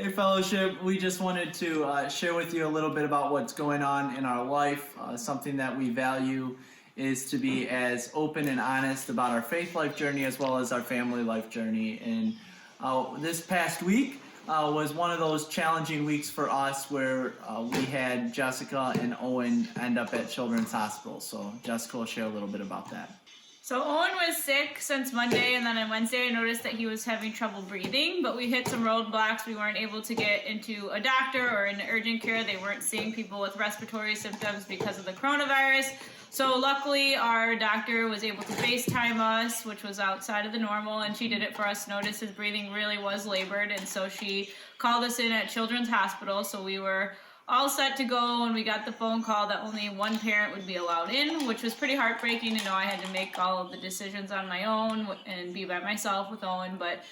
Hey Fellowship, we just wanted to share with you a little bit about what's going on in our life. Something that we value is to be as open and honest about our faith life journey as well as our family life journey. And this past week was one of those challenging weeks for us where we had Jessica and Owen end up at Children's Hospital. So Jessica will share a little bit about that. So Owen was sick since Monday, and then on Wednesday I noticed that he was having trouble breathing, but we hit some roadblocks. We weren't able to get into a doctor or into urgent care. They weren't seeing people with respiratory symptoms because of the coronavirus. So luckily our doctor was able to FaceTime us, which was outside of the normal, and she did it for us. Noticed his breathing really was labored, and so she called us in at Children's Hospital. So we were all set to go, and we got the phone call that only one parent would be allowed in, which was pretty heartbreaking to know I had to make all of the decisions on my own and be by myself with Owen, but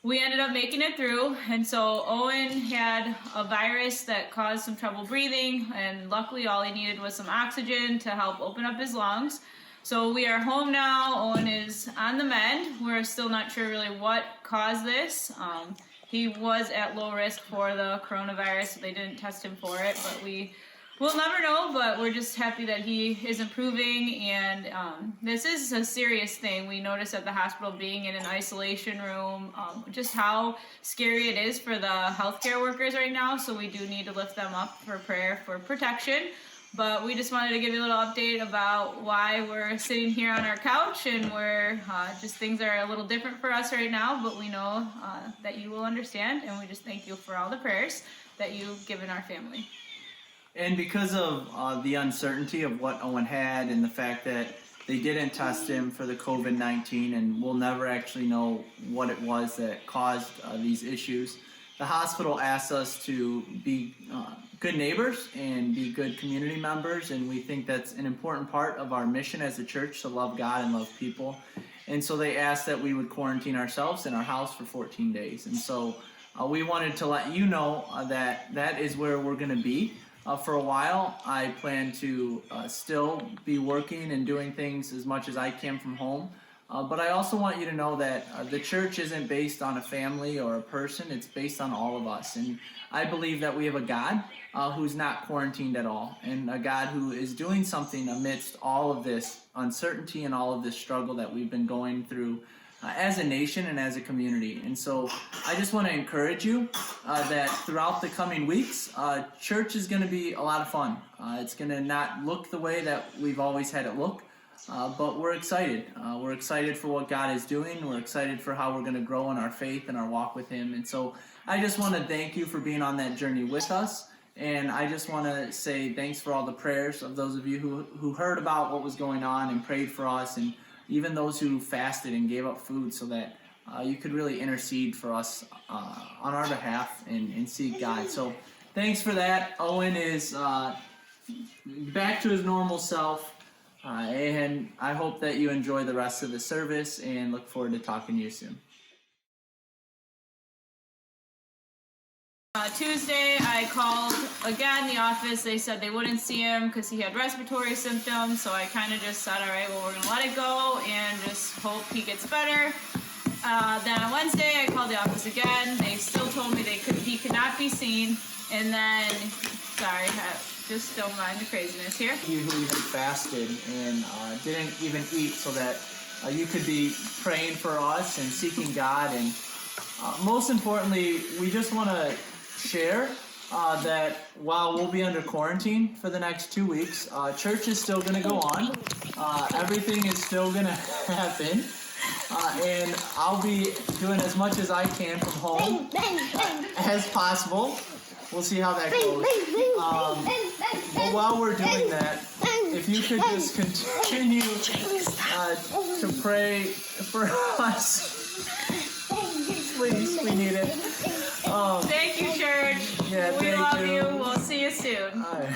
we ended up making it through. And so Owen had a virus that caused some trouble breathing, and luckily all he needed was some oxygen to help open up his lungs. So we are home now. Owen is on the mend. We're still not sure really what caused this. He was at low risk for the coronavirus, so they didn't test him for it, but we'll never know. But we're just happy that he is improving, and this is a serious thing. We noticed at the hospital, being in an isolation room, just how scary it is for the healthcare workers right now, so we do need to lift them up for prayer for protection. But we just wanted to give you a little update about why we're sitting here on our couch, and we're just things are a little different for us right now, but we know that you will understand, and we just thank you for all the prayers that you've given our family. And because of the uncertainty of what Owen had and the fact that they didn't test him for the COVID-19 and we'll never actually know what it was that caused these issues, the hospital asked us to be good neighbors and be good community members, and we think that's an important part of our mission as a church, to love God and love people. And so they asked that we would quarantine ourselves in our house for 14 days. And so we wanted to let you know that that is where we're going to be for a while. I plan to still be working and doing things as much as I can from home. But I also want you to know that the church isn't based on a family or a person. It's based on all of us. And I believe that we have a God who's not quarantined at all, and a God who is doing something amidst all of this uncertainty and all of this struggle that we've been going through as a nation and as a community. And so I just want to encourage you that throughout the coming weeks, church is going to be a lot of fun. It's going to not look the way that we've always had it look. But we're excited. We're excited for what God is doing. We're excited for how we're going to grow in our faith and our walk with Him. And so I just want to thank you for being on that journey with us. And I just want to say thanks for all the prayers of those of you who heard about what was going on and prayed for us, and even those who fasted and gave up food so that you could really intercede for us on our behalf and seek God. So thanks for that. Owen is back to his normal self. And I hope that you enjoy the rest of the service, and look forward to talking to you soon. Tuesday, I called again the office. They said they wouldn't see him because he had respiratory symptoms, so I kind of just said, all right, well, we're going to let it go and just hope he gets better. Then on Wednesday, I called the office again. They still told me he could not be seen. And then, sorry, just don't mind the craziness here. You who even fasted and didn't even eat so that you could be praying for us and seeking God. And most importantly, we just want to share that while we'll be under quarantine for the next 2 weeks, church is still going to go on. Everything is still going to happen. And I'll be doing as much as I can from home as possible. We'll see how that goes. But while we're doing that, if you could just continue to pray for us. Please, we need it. Thank you, church. Yeah, we love you. you. We'll see you soon. All right.